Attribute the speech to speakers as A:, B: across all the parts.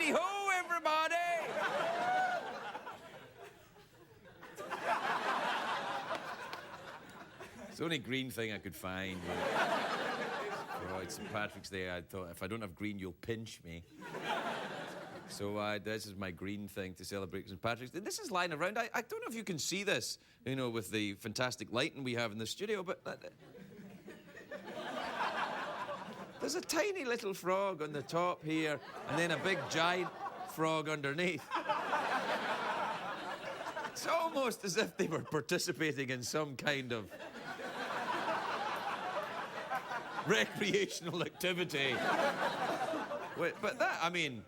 A: Tally-ho, everybody! It's the only green thing I could find. Oh, it's St. Patrick's Day. I thought, if I don't have green, you'll pinch me. So this is my green thing to celebrate St. Patrick's Day. This is lying around. I don't know if you can see this, you know, with the fantastic lighting we have in the studio, but there's a tiny little frog on the top here, and then a big giant frog underneath. It's almost as if they were participating in some kind of recreational activity. But that, I mean,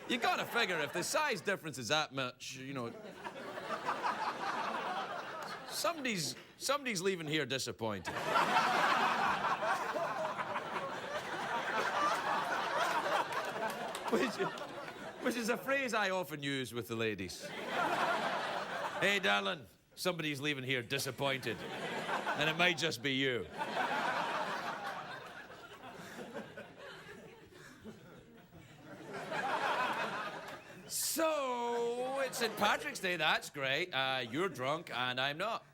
A: you gotta figure if the size difference is that much, you know, somebody's leaving here disappointed. Which is a phrase I often use with the ladies. Hey, darling, somebody's leaving here disappointed, and it might just be you. So, it's St. Patrick's Day, that's great. You're drunk and I'm not.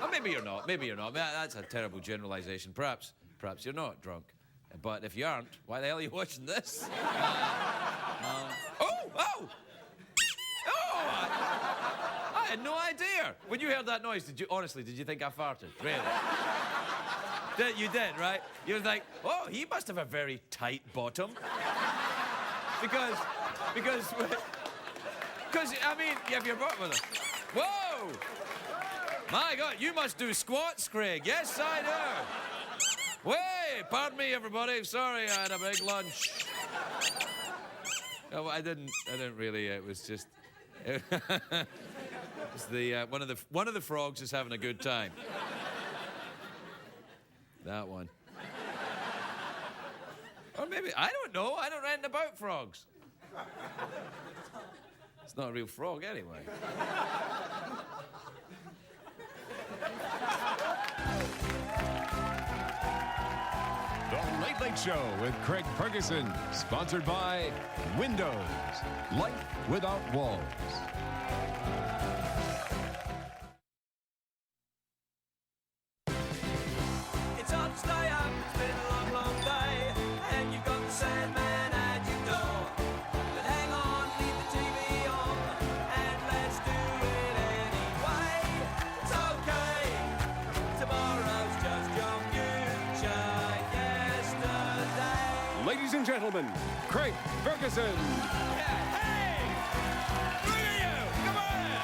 A: Or maybe you're not, maybe you're not. That's a terrible generalization. Perhaps you're not drunk. But if you aren't, why the hell are you watching this? Oh! I had no idea. When you heard that noise, did you think I farted? Really? You did, right? You were like, oh, he must have a very tight bottom. Because, I mean, you have your butt with him. Whoa! My God, you must do squats, Craig. Yes, I do. Wait, pardon me, everybody. Sorry, I had a big lunch. No, I didn't really. It was just. It's the one of the frogs is having a good time. That one. Or maybe I don't know. I don't know anything about frogs. It's not a real frog, anyway.
B: The Late Late Show with Craig Ferguson, sponsored by Windows, life without walls.
C: It's hard to stay up, it's been a long, long day, and you've got the Sandman at your door. But hang on, leave the TV on, and let's do it anyway. It's okay, tomorrow's just your future yesterday.
B: Ladies and gentlemen, Craig Ferguson.
A: Yeah, hey! Look at you! Come on in!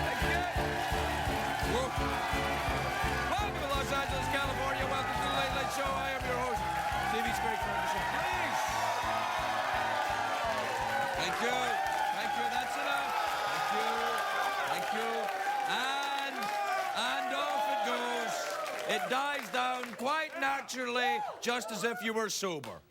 A: Thank you. Welcome to Los Angeles, California. Welcome to the Late Late Show. I am your host, TV's Craig Ferguson. Please! Thank you. Thank you. That's enough. Thank you. Thank you. And off it goes. It dies down quite naturally, just as if you were sober.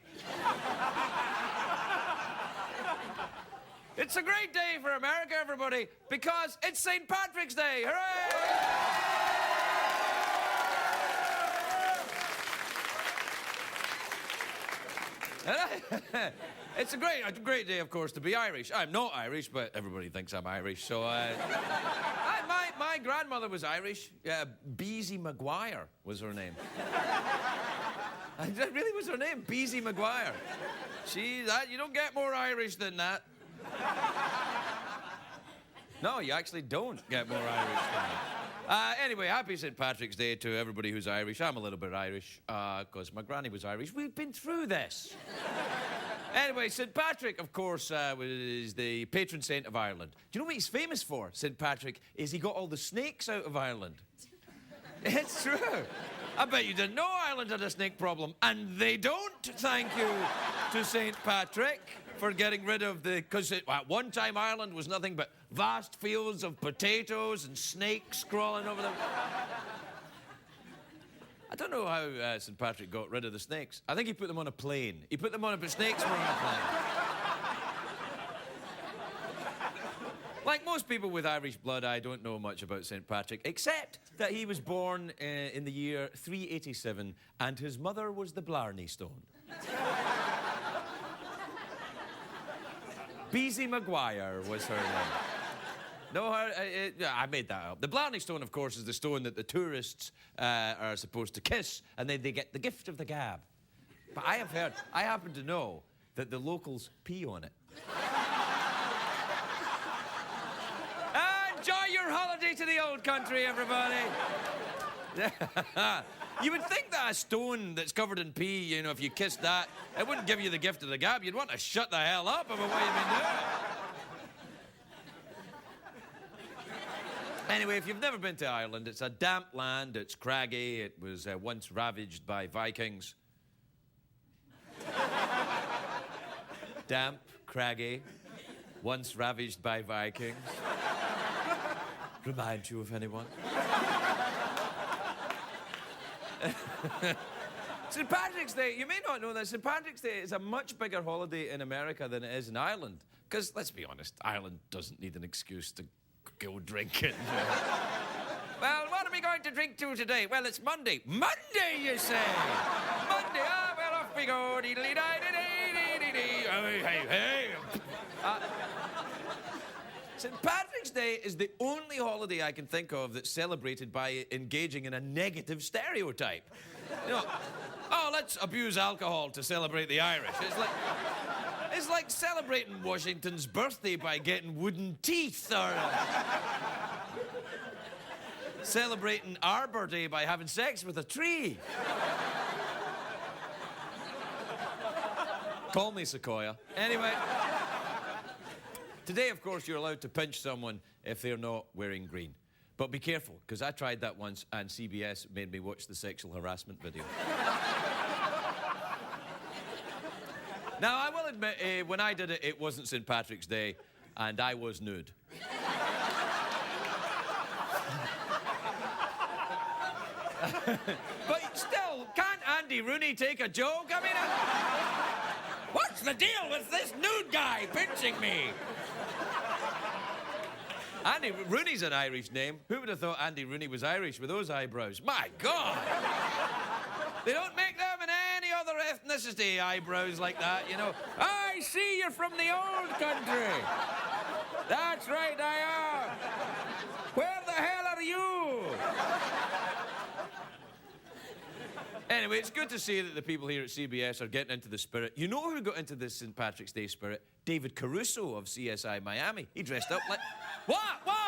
A: It's a great day for America, everybody, because it's St. Patrick's Day. Hooray! It's a great day, of course, to be Irish. I'm not Irish, but everybody thinks I'm Irish, so my grandmother was Irish. Beezy Maguire was her name. That really was her name, Beezy Maguire. You don't get more Irish than that. No, you actually don't get more Irish than that. Anyway, happy St. Patrick's Day to everybody who's Irish. I'm a little bit Irish, because my granny was Irish. We've been through this. Anyway, St. Patrick, of course, was the patron saint of Ireland. Do you know what he's famous for, St. Patrick? Is he got all the snakes out of Ireland. It's true. I bet you didn't know Ireland had a snake problem, and they don't, thank you to St. Patrick for getting rid of the... Because at one time, Ireland was nothing but vast fields of potatoes and snakes crawling over them. I don't know how St. Patrick got rid of the snakes. I think he put them on a plane. He put them on a... Snakes were on a plane. Like most people with Irish blood, I don't know much about St. Patrick, except that he was born in the year 387, and his mother was the Blarney Stone. Beezy Maguire was her name. No, I made that up. The Blarney Stone, of course, is the stone that the tourists are supposed to kiss, and then they get the gift of the gab. But I happen to know that the locals pee on it. Enjoy your holiday to the old country, everybody. You would think that a stone that's covered in pee, you know, if you kissed that, it wouldn't give you the gift of the gab. You'd want to shut the hell up about what you've been doing. Anyway, if you've never been to Ireland, it's a damp land, it's craggy, it was once ravaged by Vikings. Damp, craggy, once ravaged by Vikings. Remind you of anyone? St. Patrick's Day, you may not know that St. Patrick's Day is a much bigger holiday in America than it is in Ireland. Because, let's be honest, Ireland doesn't need an excuse to go drinking. Well, what are we going to drink to today? Well, it's Monday. Monday, you say? Monday, well, off we go. Hey. St. Patrick's Day is the only holiday I can think of that's celebrated by engaging in a negative stereotype. You know, oh, let's abuse alcohol to celebrate the Irish. It's like celebrating Washington's birthday by getting wooden teeth, or celebrating Arbor Day by having sex with a tree. Call me Sequoia. Anyway. Today, of course, you're allowed to pinch someone if they're not wearing green. But be careful, because I tried that once and CBS made me watch the sexual harassment video. Now, I will admit, when I did it, it wasn't St. Patrick's Day, and I was nude. But still, can't Andy Rooney take a joke? I mean, what's the deal with this nude guy pinching me? Andy Rooney's an Irish name. Who would have thought Andy Rooney was Irish with those eyebrows? My God! They don't make them in any other ethnicity, eyebrows like that, you know. I see you're from the old country. That's right, I am. Where the hell are you? Anyway, it's good to see that the people here at CBS are getting into the spirit. You know who got into this St. Patrick's Day spirit? David Caruso of CSI Miami. He dressed up like... What? What?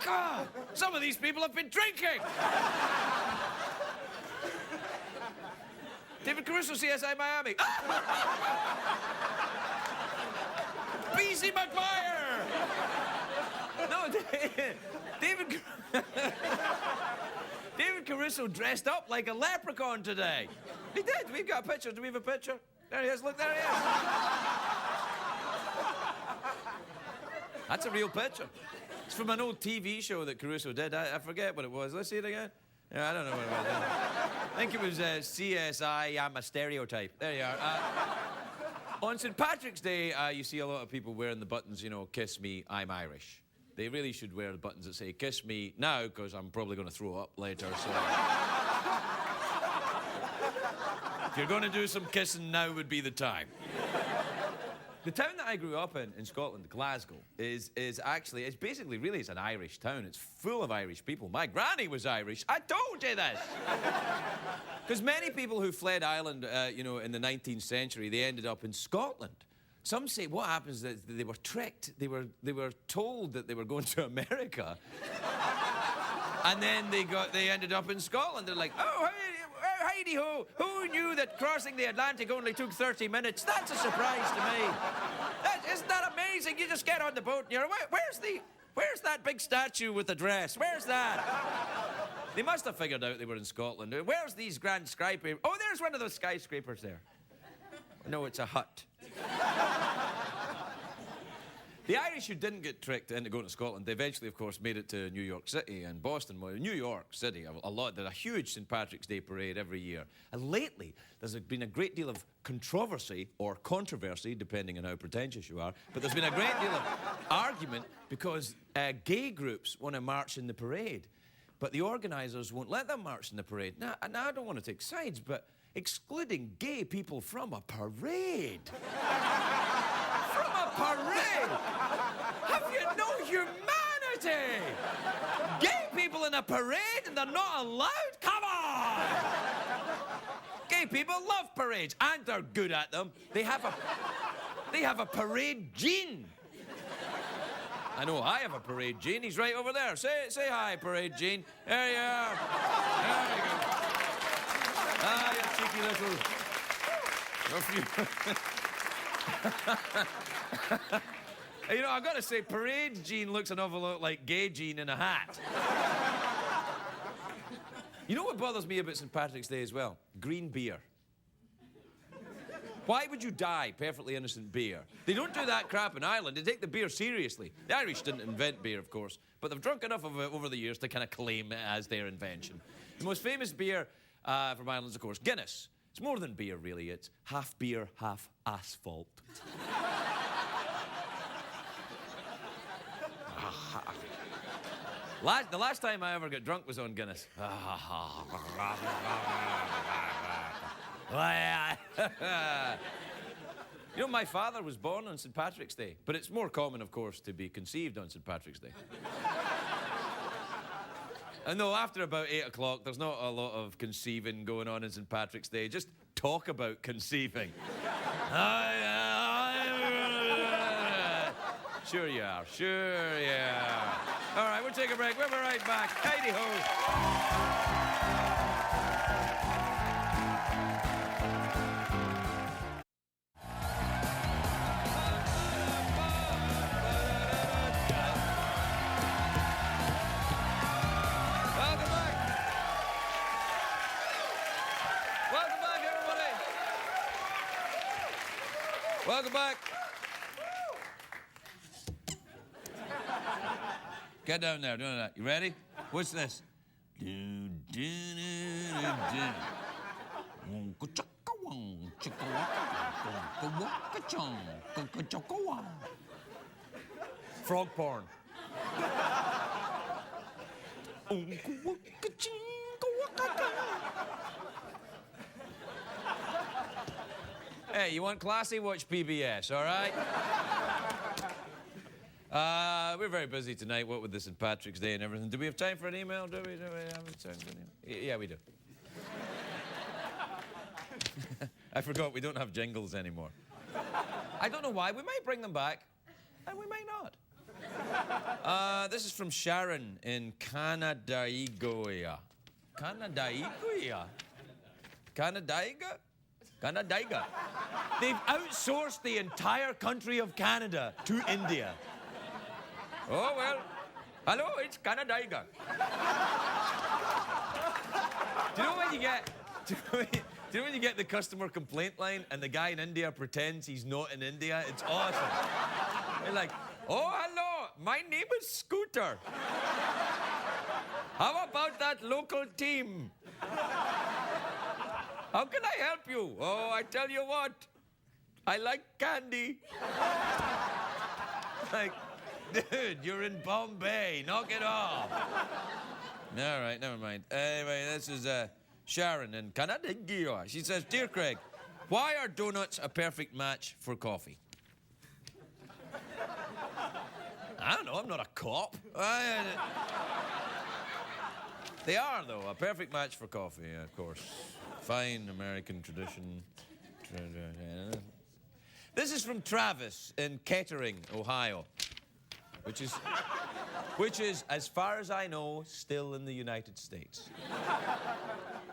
A: God, some of these people have been drinking. David Caruso, CSI Miami. Beezy Maguire. No, David Caruso dressed up like a leprechaun today. He did. We've got a picture. Do we have a picture? There he is. Look, there he is. That's a real picture. It's from an old TV show that Caruso did. I forget what it was. Let's see it again. Yeah, I don't know what it was. I think it was CSI, I'm a stereotype. There you are. On St. Patrick's Day, you see a lot of people wearing the buttons, you know, kiss me, I'm Irish. They really should wear the buttons that say, kiss me now, because I'm probably going to throw up later, so... If you're going to do some kissing, now would be the time. The town that I grew up in Scotland, Glasgow, is actually, it's basically, really, it's an Irish town. It's full of Irish people. My granny was Irish. I told you this. Because many people who fled Ireland, you know, in the 19th century, they ended up in Scotland. Some say what happens is that they were tricked. They were told that they were going to America. And then they ended up in Scotland. They're like, oh, heidi-ho, who knew that crossing the Atlantic only took 30 minutes? That's a surprise to me. Isn't that amazing? You just get on the boat and you're, where's that big statue with the dress? Where's that? They must have figured out they were in Scotland. Where's these grand skyscrapers? Oh, there's one of those skyscrapers there. No, it's a hut. The Irish who didn't get tricked into going to Scotland, they eventually, of course, made it to New York City and Boston. Well, New York City, there's a huge St. Patrick's Day parade every year. And lately, there's been a great deal of controversy, or controversy, depending on how pretentious you are, but there's been a great deal of argument because gay groups want to march in the parade, but the organisers won't let them march in the parade. Now, I don't want to take sides, but excluding gay people from a parade... From a parade? Have you no humanity? Gay people in a parade and they're not allowed? Come on! Gay people love parades and they're good at them. They have a parade gene. I know I have a parade gene. He's right over there. Say hi, parade gene. There you are. There you go. Ah, you cheeky little... You know, I've got to say, parade Gene looks an awful lot like gay Gene in a hat. You know what bothers me about St. Patrick's Day as well? Green beer. Why would you dye perfectly innocent beer? They don't do that crap in Ireland. They take the beer seriously. The Irish didn't invent beer, of course, but they've drunk enough of it over the years to kind of claim it as their invention. The most famous beer from Ireland is, of course, Guinness. It's more than beer, really. It's half beer, half asphalt. The last time I ever got drunk was on Guinness. You know, my father was born on St. Patrick's Day, but it's more common, of course, to be conceived on St. Patrick's Day. And though after about 8 o'clock, there's not a lot of conceiving going on in St. Patrick's Day. Just talk about conceiving. Sure you are. Sure you are. All right, we'll take a break. We'll be right back. Heidi-ho. Welcome back. Get down there, doing that. You ready? What's this? Frog porn. Hey, you want classy? Watch PBS, all right? We're very busy tonight, what with the St. Patrick's Day and everything. Do we have time for an email? Do we have time for an email? Yeah, we do. I forgot, we don't have jingles anymore. I don't know why. We might bring them back, and we might not. This is from Sharon in Canadaiga. Canadaiga? Canadaiga? Canadaiga. They've outsourced the entire country of Canada to India. Oh, well. Hello, it's Canadaiga. Do you know when you get... Do you know when you get the customer complaint line and the guy in India pretends he's not in India? It's awesome. They're like, oh, hello, my name is Scooter. How about that local team? How can I help you? Oh, I tell you what, I like candy. Like, dude, you're in Bombay, knock it off. All right, never mind. Anyway, this is Sharon in Canada. She says, Dear Craig, why are donuts a perfect match for coffee? I don't know, I'm not a cop. They are, though, a perfect match for coffee, of course. Fine American tradition. This is from Travis in Kettering, Ohio, which is, as far as I know, still in the United States.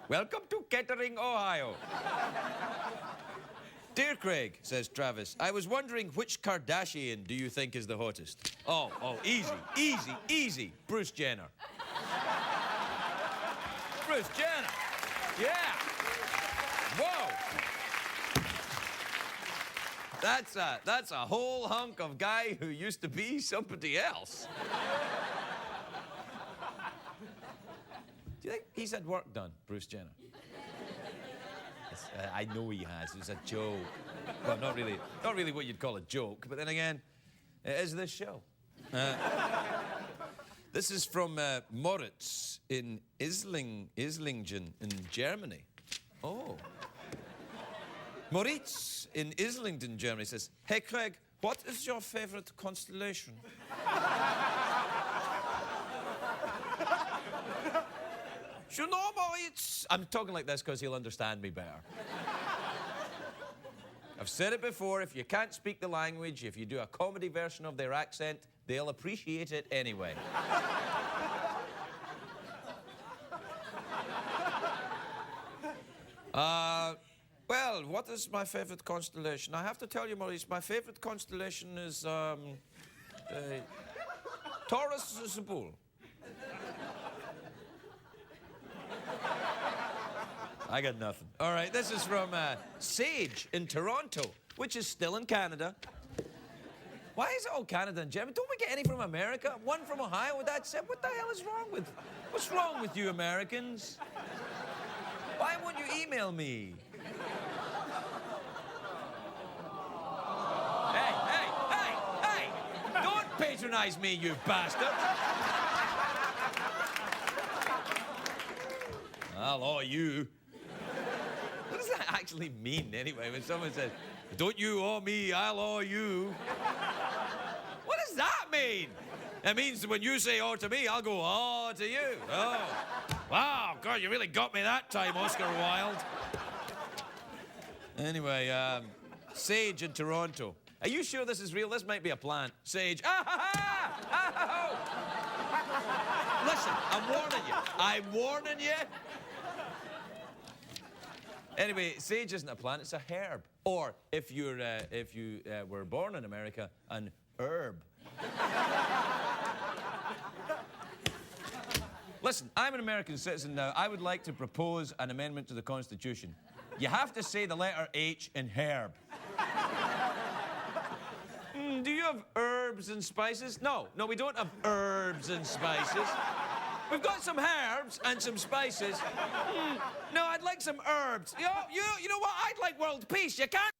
A: Welcome to Kettering, Ohio. Dear Craig, says Travis, I was wondering which Kardashian do you think is the hottest? Oh, easy. Bruce Jenner. Bruce Jenner. Yeah. Whoa. That's a whole hunk of guy who used to be somebody else. Do you think he's had work done, Bruce Jenner? I know he has. It's a joke. Well, not really what you'd call a joke, but then again, it is this show. This is from Moritz in Islingen in Germany. Oh. Moritz in Islington, Germany says, "Hey, Craig, what is your favorite constellation?" You know, Moritz. I'm talking like this because he'll understand me better. I've said it before, if you can't speak the language, if you do a comedy version of their accent, they'll appreciate it anyway. Well, what is my favorite constellation? I have to tell you, Maurice, my favorite constellation is, Taurus is a bull. I got nothing. All right, this is from Sage in Toronto, which is still in Canada. Why is it all Canada and Germany? Don't we get any from America? One from Ohio? That's it. What the hell is wrong with... What's wrong with you Americans? Why won't you email me? Hey! Don't patronize me, you bastard! I'll owe you. What does that actually mean, anyway, when someone says, "Don't you owe me, I'll owe you"? What does that mean? It means when you say "oh" to me, I'll go "oh" to you. Oh. Wow, God, you really got me that time, Oscar Wilde. Anyway, Sage in Toronto. Are you sure this is real? This might be a plant. Sage. Listen, I'm warning you. Anyway, sage isn't a plant, it's a herb. Or, if you were born in America, an herb. Listen, I'm an American citizen now. I would like to propose an amendment to the Constitution. You have to say the letter H in herb. Do you have herbs and spices? No, we don't have herbs and spices. We've got some herbs and some spices. No, I'd like some herbs. You know what? I'd like world peace. You can't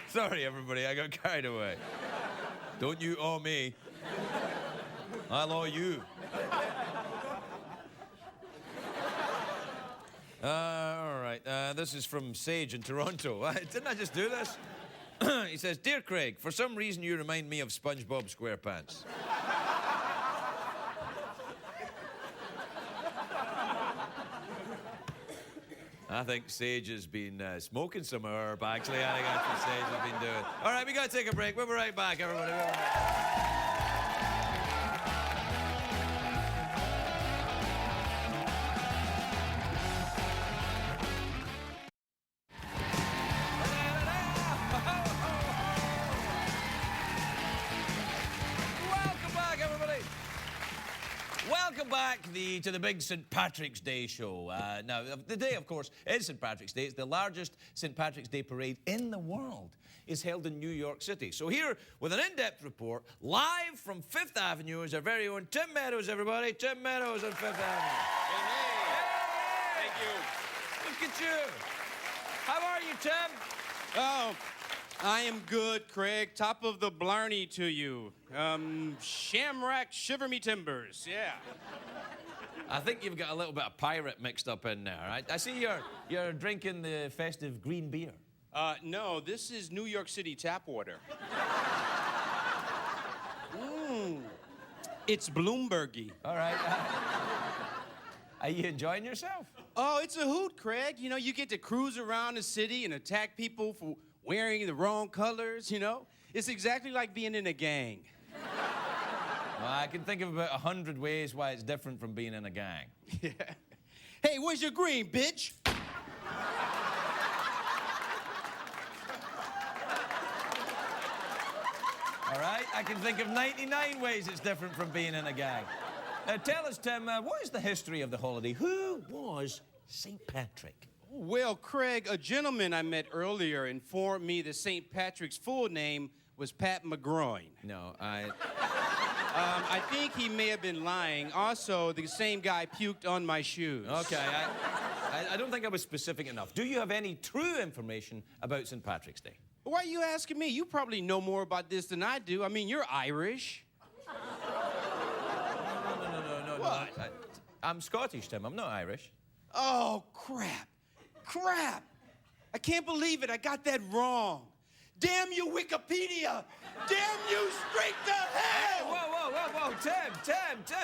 A: Sorry, everybody, I got carried away. Don't you owe me. I'll owe you. All right, this is from Sage in Toronto. Didn't I just do this? He says, "Dear Craig, for some reason you remind me of SpongeBob SquarePants." I think Sage has been smoking some herb, actually. I think that's what Sage has been doing. All right, we got to take a break. We'll be right back, everybody. Welcome back to the big St. Patrick's Day show. Now, the day, of course, is St. Patrick's Day. It's the largest St. Patrick's Day parade in the world. It's held in New York City. So here, with an in-depth report, live from Fifth Avenue, is our very own Tim Meadows, everybody. Tim Meadows on Fifth Avenue.
D: Hey. Thank you.
A: Look at you. How are you, Tim?
D: Oh, I am good, Craig. Top of the Blarney to you. Shamrock Shiver Me Timbers, yeah.
A: I think you've got a little bit of pirate mixed up in there, right? I see you're drinking the festive green beer.
D: No, this is New York City tap water. It's Bloombergy.
A: All right. Are you enjoying yourself?
D: Oh, it's a hoot, Craig. You know, you get to cruise around the city and attack people for wearing the wrong colors, you know? It's exactly like being in a gang.
A: Well, I can think of about 100 ways why it's different from being in a gang.
D: Yeah. Hey, where's your green, bitch?
A: All right? I can think of 99 ways it's different from being in a gang. Now, tell us, Tim, what is the history of the holiday? Who was St. Patrick?
D: Well, Craig, a gentleman I met earlier informed me that St. Patrick's full name was Pat McGroin.
A: No,
D: I think he may have been lying. Also, the same guy puked on my shoes.
A: Okay, I don't think I was specific enough. Do you have any true information about St. Patrick's Day?
D: Why are you asking me? You probably know more about this than I do. I mean, you're Irish.
A: No.
D: What?
A: I'm Scottish, Tim. I'm not Irish.
D: Oh, crap. Crap. I can't believe it. I got that wrong. Damn you, Wikipedia. Damn you straight to hell.
A: Whoa, Tim,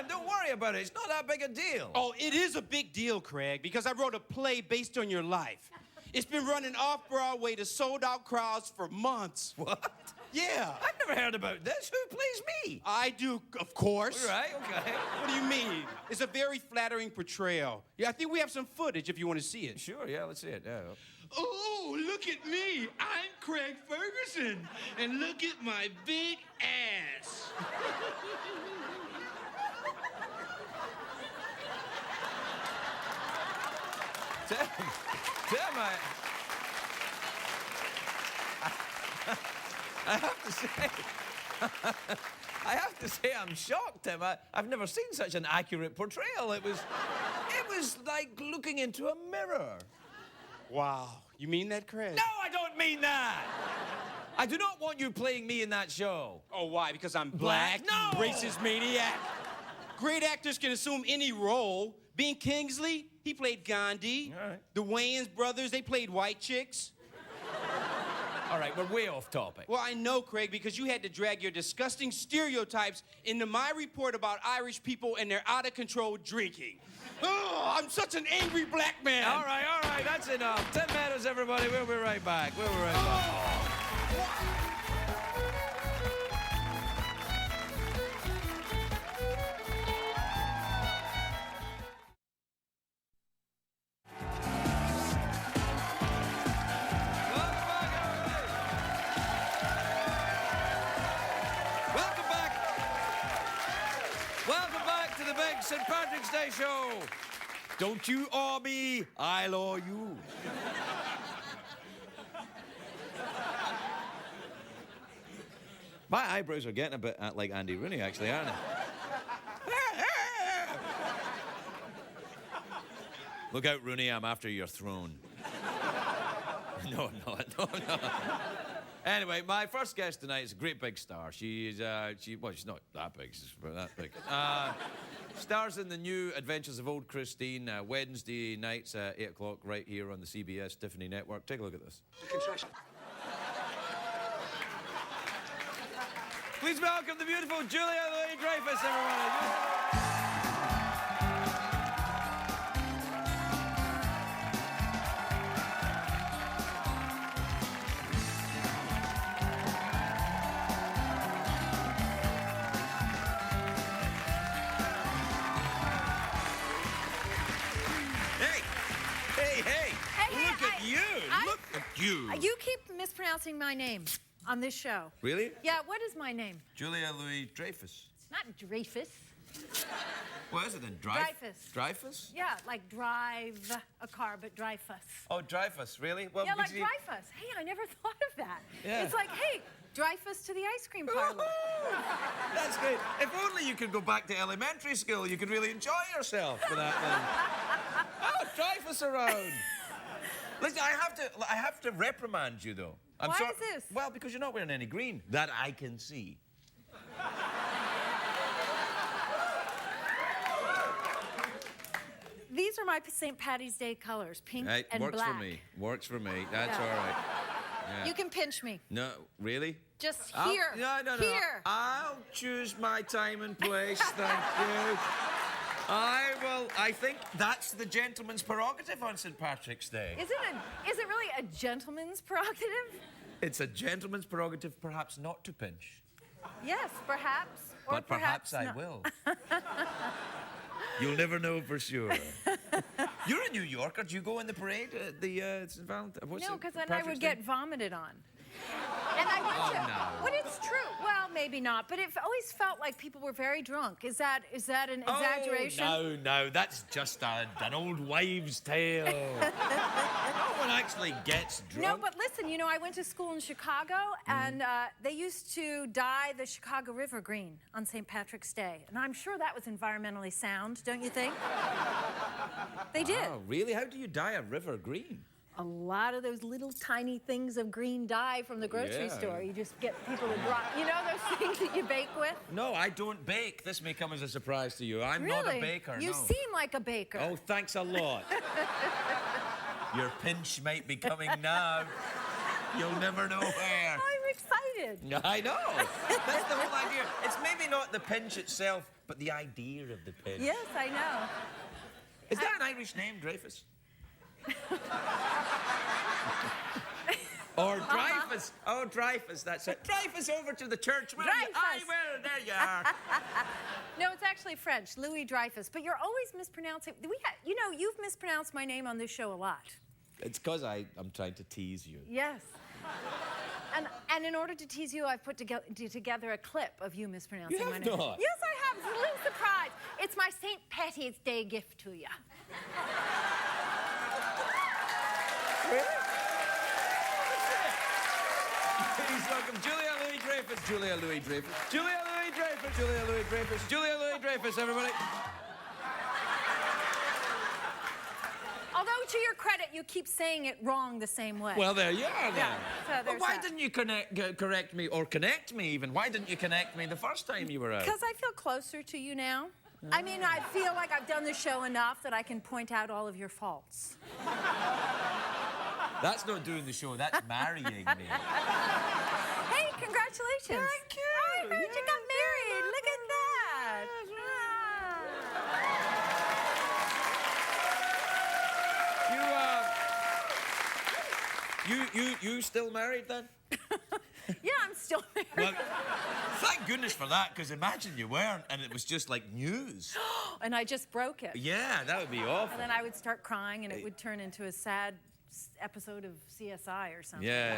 A: don't worry about it. It's not that big a deal.
D: Oh, it is a big deal, Craig, because I wrote a play based on your life. It's been running off-Broadway to sold-out crowds for months.
A: What?
D: Yeah.
A: I've never heard about this. Who plays me?
D: I do, of course.
A: All right, okay.
D: What do you mean? It's a very flattering portrayal. Yeah, I think we have some footage if you want to see it.
A: Sure, yeah, let's see it. Yeah.
E: Oh, look at me. I'm Craig Ferguson. And look at my big ass.
A: Tim, I have to say, I'm shocked, Tim. I've never seen such an accurate portrayal. It was like looking into a mirror.
D: Wow. You mean that, Craig?
A: No, I don't mean that. I do not want you playing me in that show.
D: Oh, why? Because I'm black?
A: No!
D: Racist maniac? Great actors can assume any role. Being Kingsley, he played Gandhi.
A: All right.
D: The Wayans brothers, they played white chicks.
A: All right, we're way off topic.
D: Well, I know, Craig, because you had to drag your disgusting stereotypes into my report about Irish people and their out-of-control drinking. Oh, I'm such an angry black man.
A: All right, that's enough. 10 Meadows, everybody. We'll be right back. Welcome back to the big St. Patrick's Day show. Don't you awe me, I'll awe you. My eyebrows are getting a bit like Andy Rooney, actually, aren't they? Look out, Rooney, I'm after your throne. No. Anyway, my first guest tonight is a great big star. She's not that big, she's about that big. Stars in the new Adventures of Old Christine, Wednesday nights at 8 o'clock right here on the CBS Tiffany Network. Take a look at this. Please welcome the beautiful Julia Louis-Dreyfus, everybody. Look at you.
F: You keep mispronouncing my name on this show.
A: Really?
F: Yeah, what is my name?
A: Julia Louis-Dreyfus.
F: It's not Dreyfus.
A: What is it then?
F: Dreyfus.
A: Dreyfus?
F: Yeah, like drive a car, but Dreyfus.
A: Oh, Dreyfus, really? Well,
F: Yeah, like Dreyfus. Hey, I never thought of that.
A: Yeah.
F: It's like, hey, Dreyfus to the ice cream parlor.
A: That's great. If only you could go back to elementary school, you could really enjoy yourself for that then. Oh, Dreyfus around. Listen, I have to reprimand you, though.
F: Why is this?
A: Well, because you're not wearing any green. That I can see.
F: These are my St. Patty's Day colors, pink and
A: works
F: black.
A: for me. Works for me. That's
F: Yeah.
A: all right. Yeah.
F: You can pinch me.
A: No, really?
F: Just
A: I'll-
F: here.
A: No.
F: Here.
A: I'll choose my time and place, thank you. I think that's the gentleman's prerogative on St. Patrick's Day.
F: Is it really a gentleman's prerogative?
A: It's a gentleman's prerogative, perhaps not to pinch.
F: Yes, perhaps. Or
A: But perhaps I
F: not.
A: will. You'll never know for sure. You're a New Yorker. Do you go in the parade at the St. Valentine's?
F: No, because then I would get vomited on. And I went to,
A: no.
F: but it's true. Well, maybe not, but it always felt like people were very drunk. Is that an exaggeration?
A: Oh, no, that's just an old wives' tale. No one actually gets drunk.
F: No, but listen, you know, I went to school in Chicago, and they used to dye the Chicago River green on St. Patrick's Day. And I'm sure that was environmentally sound, don't you think? They did.
A: Oh, really? How do you dye a river green?
F: A lot of those little tiny things of green dye from the grocery
A: Yeah.
F: store. You just get people to drop. You know those things that you bake with?
A: No, I don't bake. This may come as a surprise to you. I'm not a baker,
F: You
A: no.
F: seem like a baker.
A: Oh, thanks a lot. Your pinch might be coming now. You'll never know where.
F: I'm excited.
A: I know. That's the whole idea. It's maybe not the pinch itself, but the idea of the pinch.
F: Yes, I know.
A: Is that an Irish name, Dreyfus? Or Dreyfus. Oh, Dreyfus, that's it. Dreyfus over to the church. Will you?
F: Dreyfus.
A: I will. There you are.
F: No, it's actually French, Louis-Dreyfus. But you're always mispronouncing. You know, you've mispronounced my name on this show a lot.
A: It's because I'm trying to tease you.
F: Yes. And in order to tease you, I've put together a clip of you mispronouncing
A: You
F: my
A: have
F: name.
A: not.
F: Yes, I have. It's a little surprise. It's my St. Patty's Day gift to you.
A: Really? Please welcome Julia Louis-Dreyfus. Julia Louis-Dreyfus. Julia Louis-Dreyfus. Julia Louis-Dreyfus. Julia Louis-Dreyfus, everybody.
F: Although, to your credit, you keep saying it wrong the same way.
A: Well, there you are, then.
F: Yeah, so
A: Well,
F: there's
A: why
F: that.
A: didn't you correct me, or connect me even? Why didn't you connect me the first time you were out?
F: Because I feel closer to you now. I mean, I feel like I've done the show enough that I can point out all of your faults.
A: That's not doing the show, that's marrying me.
F: Hey, congratulations.
A: Thank you.
F: I heard you got married. Look at that.
A: You still married then?
F: Yeah, I'm still married.
A: Well, thank goodness for that, because imagine you weren't and it was just like news.
F: And I just broke it.
A: Yeah, that would be awful.
F: And then I would start crying, and it would turn into a sad episode of CSI or something.
A: Yeah.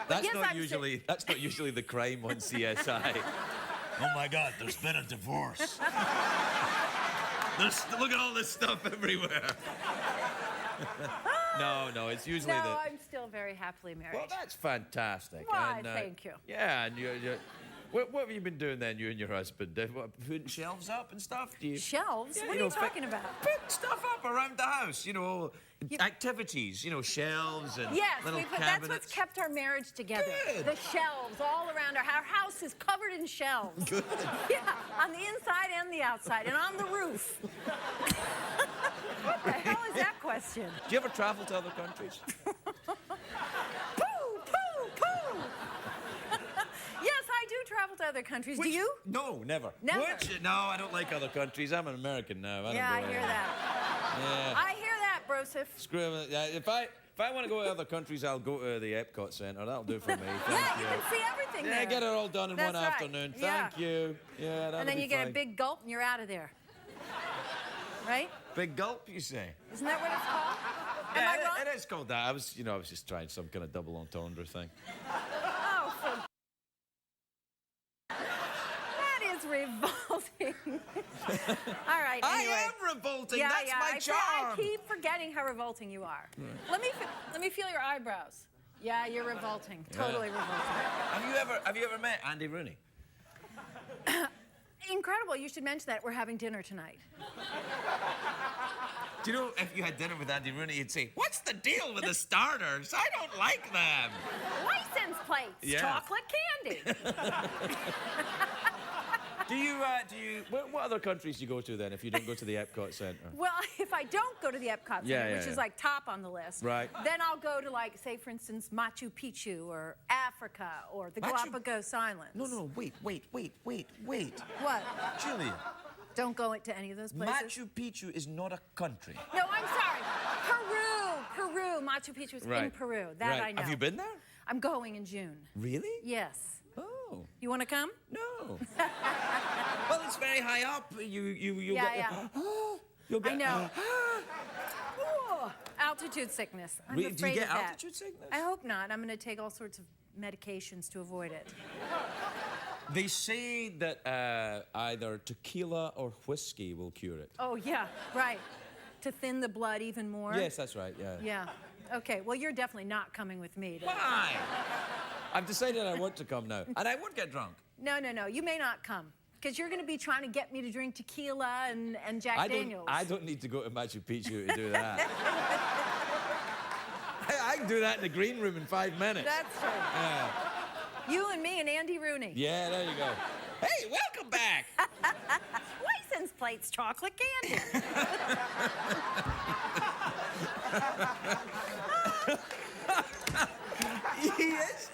A: That's
F: yes,
A: not
F: I'm
A: usually the crime on CSI. Oh my God, there's been a divorce. Look at all this stuff everywhere. No, it's usually
F: No, I'm still very happily married.
A: Well, that's fantastic.
F: Why, thank you.
A: Yeah, and what have you been doing then, you and your husband? Putting shelves up and stuff? Do you?
F: Shelves?
A: Yeah,
F: What are you talking about?
A: Put stuff up around the house, activities, shelves and
F: Yes,
A: little
F: that's
A: cabinets.
F: what's kept our marriage together.
A: Good.
F: The shelves all around our house is covered in shelves.
A: Good.
F: Yeah, on the inside and the outside, and on the roof. What the hell is that question?
A: Do you ever travel to other countries?
F: Pooh, pooh, pooh. Yes, I do travel to other countries. Do you?
A: No, never.
F: Never.
A: No, I don't like other countries. I'm an American now.
F: Yeah, I
A: don't go
F: hear
A: anywhere.
F: that.
A: Yeah.
F: I hear that, Broseph.
A: Screw 'em. Yeah, if I want to go to other countries, I'll go to the Epcot Center. That'll do for me. Thank
F: Yeah,
A: you.
F: you can see everything
A: Yeah,
F: there.
A: get it all done in
F: That's
A: one
F: right.
A: afternoon.
F: Yeah.
A: Thank you. Yeah, that'll
F: And then
A: be
F: you get
A: fine.
F: a big gulp and you're out of there. Right?
A: Big gulp, you say?
F: Isn't that what it's called? Am I wrong?
A: It is called that. I was just trying some kind of double entendre thing.
F: Oh, that is revolting. All right, anyway.
A: I am revolting.
F: Yeah,
A: That's
F: yeah,
A: my
F: I
A: charm.
F: keep forgetting how revolting you are. Let me feel your eyebrows. Yeah, you're revolting. Totally revolting.
A: Have you ever met Andy Rooney?
F: Incredible. You should mention that. We're having dinner tonight.
A: Do you know if you had dinner with Andy Rooney, you'd say, "What's the deal with the starters? I don't like them."
F: License plates.
A: Yeah.
F: Chocolate candy.
A: What other countries do you go to then if you don't go to the Epcot Center?
F: Well, if I don't go to the Epcot Center,
A: Yeah,
F: which is like top on the list,
A: Right.
F: then I'll go to, like, say, for instance, Machu Picchu or Africa or the Galapagos Islands.
A: No, wait.
F: What?
A: Julia,
F: Don't go to any of those places?
A: Machu Picchu is not a country.
F: No, I'm sorry. Peru. Machu Picchu is in Peru. That I know.
A: Have you been there?
F: I'm going in June.
A: Really?
F: Yes.
A: Oh,
F: You want to come?
A: no. Well, it's very high up. You
F: Yeah,
A: get
F: yeah.
A: You'll
F: I know. Ooh, altitude sickness. I'm
A: Really?
F: afraid
A: Do you get
F: of that.
A: altitude sickness?
F: I hope not. I'm going to take all sorts of medications to avoid it.
A: They say that either tequila or whiskey will cure it.
F: Oh, yeah, right. To thin the blood even more?
A: Yes, that's right, yeah.
F: Yeah. Okay, well, you're definitely not coming with me.
A: Why? I've decided I want to come now, and I won't get drunk.
F: No, you may not come. Because you're going to be trying to get me to drink tequila and Jack Daniels.
A: I don't need to go to Machu Picchu to do that. I can do that in the green room in 5 minutes.
F: That's true.
A: Yeah.
F: You and me and Andy Rooney.
A: Yeah, there you go. Hey, welcome back.
F: License plates, chocolate candy.
A: He is.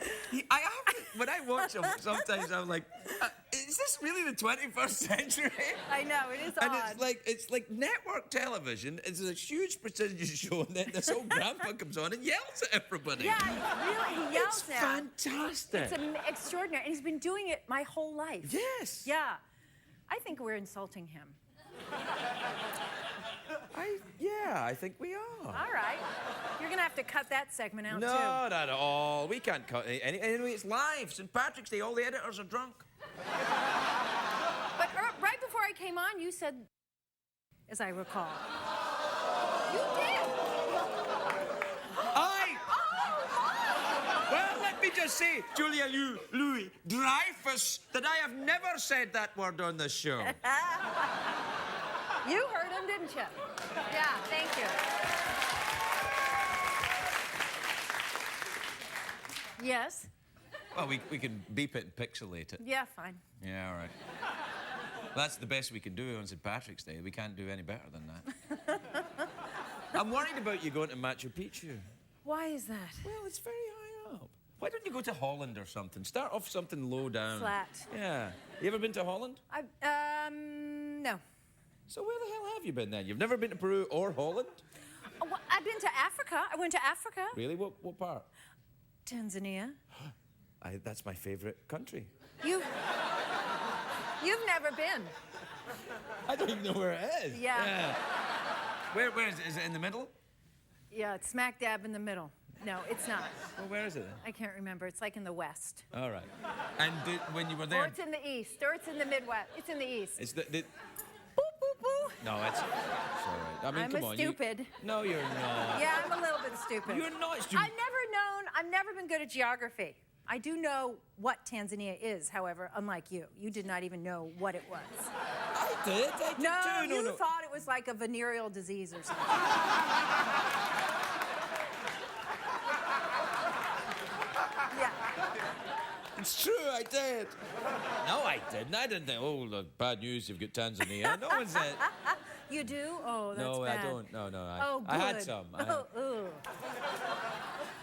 A: I have to, when I watch him, sometimes I'm like, is this really the 21st century?
F: I know, it is
A: And
F: odd.
A: it's like network television. It's a huge prestigious show, and then this old grandpa comes on and yells at everybody.
F: Yeah, really, he yells
A: It's
F: now.
A: fantastic.
F: It's extraordinary, and he's been doing it my whole life.
A: Yes.
F: Yeah. I think we're insulting him.
A: I think we are.
F: All right. You're going to have to cut that segment out,
A: No,
F: too.
A: not at all. We can't cut it. Anyway, it's live. St. Patrick's Day. All the editors are drunk.
F: But right before I came on, you said, as I recall. You did.
A: Well, let me just say, Julia Louis-Dreyfus, that I have never said that word on this show.
F: You heard him, didn't you? Yeah, thank you. Yes?
A: Well, we can beep it and pixelate it.
F: Yeah, fine.
A: Yeah, all right. That's the best we can do on St. Patrick's Day. We can't do any better than that. I'm worried about you going to Machu Picchu.
F: Why is that?
A: Well, it's very high up. Why don't you go to Holland or something? Start off something low down.
F: Flat.
A: Yeah. You ever been to Holland?
F: No.
A: So where the hell have you been then? You've never been to Peru or Holland?
F: Oh, well, I've been to Africa. I went to Africa.
A: Really? What part?
F: Tanzania.
A: That's my favorite country.
F: You've never been.
A: I don't even know where it is.
F: Yeah.
A: Where is it? Is it in the middle?
F: Yeah, it's smack dab in the middle. No, it's not.
A: Well, where is it then?
F: I can't remember. It's like in the west.
A: All right. And when you were
F: Or
A: there...
F: it's in the east. Or it's in the Midwest. It's in the east.
A: It's the...
F: Boo, boo, boo.
A: No, it's all right. I mean,
F: I'm
A: come
F: a
A: on.
F: stupid.
A: No, you're not.
F: Yeah, I'm a little bit stupid.
A: You're not stupid.
F: I've never been good at geography. I do know what Tanzania is, however, unlike you. You did not even know what it was.
A: I did
F: No,
A: too.
F: you thought it was like a venereal disease or something. Yeah.
A: It's true, I did. No, I didn't. I didn't think, oh, look, bad news, you've got Tanzania. No one said.
F: You do? Oh, that's
A: No,
F: bad.
A: I don't. No.
F: Oh, good.
A: I had some.
F: Oh, ooh.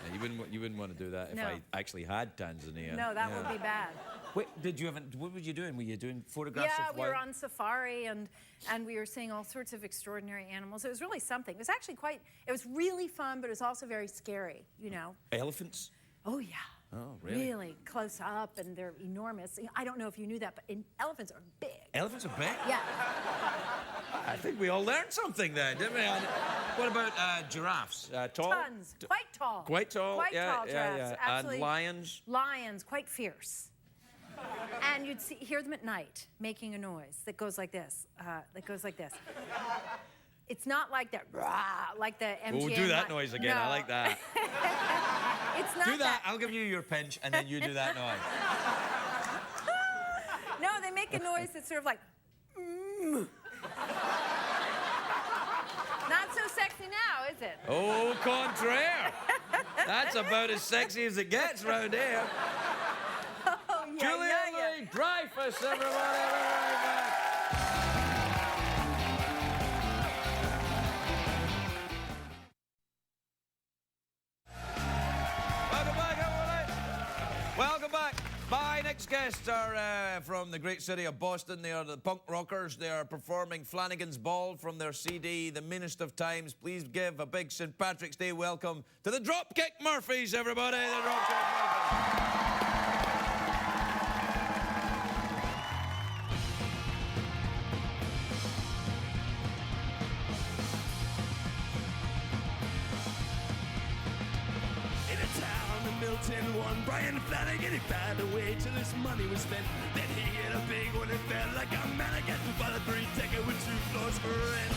A: Yeah, you wouldn't want to do that if
F: No.
A: I actually had Tanzania.
F: No, that
A: Yeah.
F: would be bad.
A: Wait, what were you doing? Were you doing photographs
F: Yeah,
A: of
F: we were
A: wild-
F: on safari and we were seeing all sorts of extraordinary animals. It was really something. It was actually it was really fun, but it was also very scary, you know.
A: Elephants?
F: Oh, yeah.
A: Oh, really?
F: Really close up, and they're enormous. I don't know if you knew that, but elephants are big.
A: Elephants are big?
F: Yeah.
A: I think we all learned something then, didn't we? What about giraffes? Tall?
F: Tons. Quite tall.
A: Quite tall?
F: Quite
A: yeah,
F: tall
A: yeah,
F: giraffes.
A: yeah.
F: Absolutely.
A: And lions?
F: Lions, quite fierce. And you'd hear them at night making a noise that goes like this. It's not like that, rah, like the MGM.
A: Oh, do that noise again.
F: No.
A: I like that.
F: It's not
A: Do that. I'll give you your pinch, and then you do that noise.
F: No, they make a noise that's sort of like. Not so sexy now, is it?
A: Au contraire. That's about as sexy as it gets round here.
F: Oh, yeah,
A: Julia
F: yeah.
A: Louis-Dreyfus, everybody. Welcome back, everybody. Welcome back. My next guests are from the great city of Boston. They are the punk rockers. They are performing Flanagan's Ball from their CD, The Meanest of Times. Please give a big St. Patrick's Day welcome to the Dropkick Murphys, everybody. The Dropkick Murphys.
C: tin one. Brian Flanagan, he found a way till his money was spent. Then he hit a big one and felt like a man again. Bought a 3-decker with 2 floors for rent.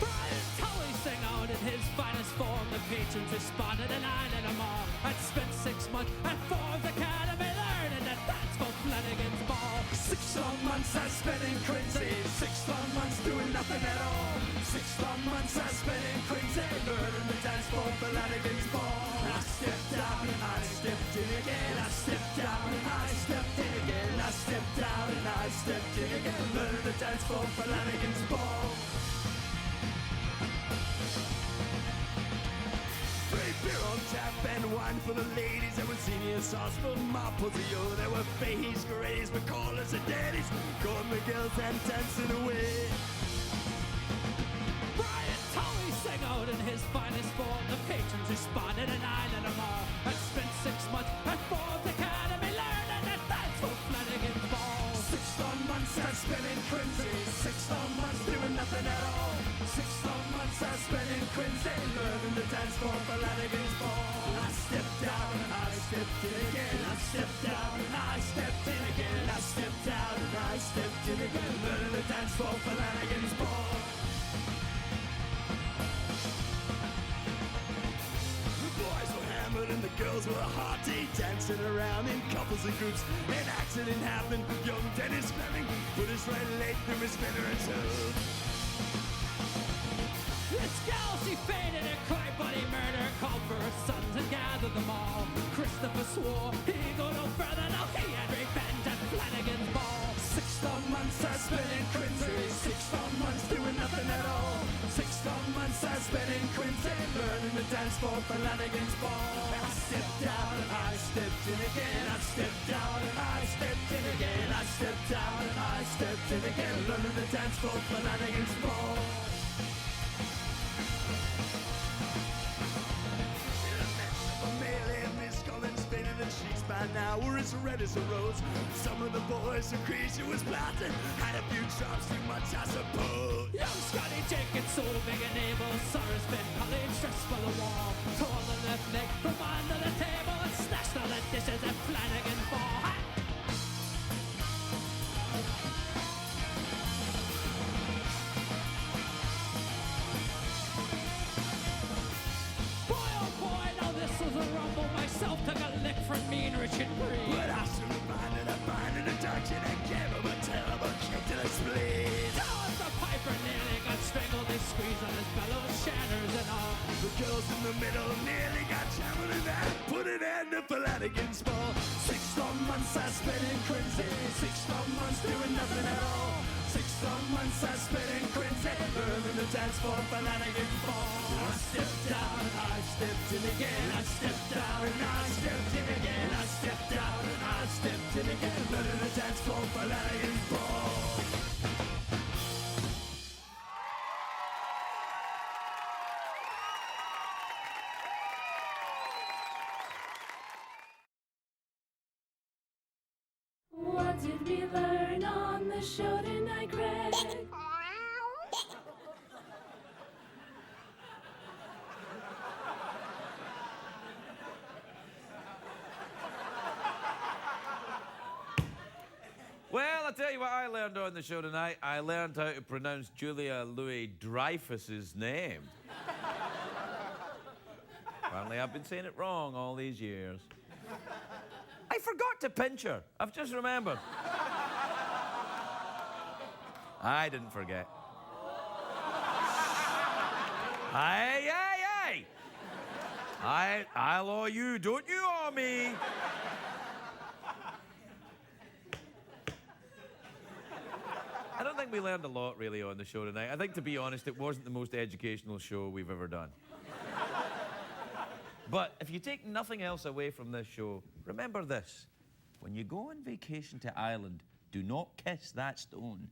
G: Brian Tully sang out in his finest form. The patrons responded and I let them all. I'd spent 6 months at Ford's Academy learning that that's for Flanagan's ball.
C: 6 long months I spent in crazy. 6 long months doing nothing at all. 6 long months I spent in crazy. Learning the dance for Flanagan's ball. I stepped out and I stepped in again. I stepped out and I stepped in again. I stepped out and I stepped in again. Learning the dance for Flanagan's ball. Free beer on tap and wine for the ladies. There were senior sauce for my pussy. Oh, there were Fahey's, Grays, McCallers and Daddies. Calling the girls and dancing away.
G: Brian Tully sang out in his finest form. The patrons responded and I let them all. I'd spent 6 months at Ford's Academy learning that that's for Flanagan's ball.
C: 6 long months I spent in Quincy. 6 long months doing nothing at all. 6 long months I spent in Quincy. Learning the dance for Flanagan's ball. I stepped out and I stepped in again. I stepped out and I stepped in again. I stepped out and I stepped in again. Learning the dance for Flanagan's ball. And the girls were hearty, dancing around in couples and groups. An accident happened, young Dennis Fleming put his right leg through his spinner and tube.
G: This gal, she fainted and cried bloody murder. Called for her sons and gathered them all. Christopher swore he'd go no further. Now he had revenge at Flanagan's ball.
C: 6 long months I spent in Quincy. 6 long months doing nothing at all. 6 long months I spent in Quincy. Learning to dance for Flanagan's ball. I stepped out and I stepped in again. I stepped out and I stepped in again. I stepped out and I stepped in again. Learning to dance for Flanagan's ball. By now we're as red as a rose. Some of the boys who crazy was planted. Had a few drops too much, I suppose.
G: Young Scotty Jenkins, so big and able. Saw his bed college dressed by the wall. Tore the left leg from under the table and snatched all the dishes at Flanagan's ball. Ha! Boy, oh boy, now this was a rumble. Myself took a lick from mean Richard Bree.
C: But I soon find an adduction and gave him a terrible kick to the spleen.
G: Now as the piper nearly got strangled, they squeezed on his bellows, shatters and all.
C: The girls in the middle nearly got jammed in that. Put an end to Flanagan's ball. 6 long months I spent in Quincy. 6 long months doing nothing at all. 6 long months I spent in Quincy. Learning to dance for Flanagan's ball. I stepped out and I stepped in again. I stepped out and I stepped in again. I stepped out and I stepped in again. Learning to dance for Flanagan's ball.
H: What did we learn on the show tonight, Greg?
A: Well, I'll tell you what I learned on the show tonight. I learned how to pronounce Julia Louis-Dreyfus's name. Apparently, I've been saying it wrong all these years. I forgot to pinch her. I've just remembered. I didn't forget. Hey, hey, hey! I'll owe you, don't you owe me? I don't think we learned a lot, really, on the show tonight. I think, to be honest, it wasn't the most educational show we've ever done. But if you take nothing else away from this show, remember this. When you go on vacation to Ireland, do not kiss that stone.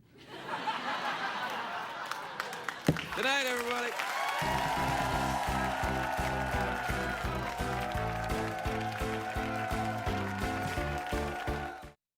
A: Good night, everybody.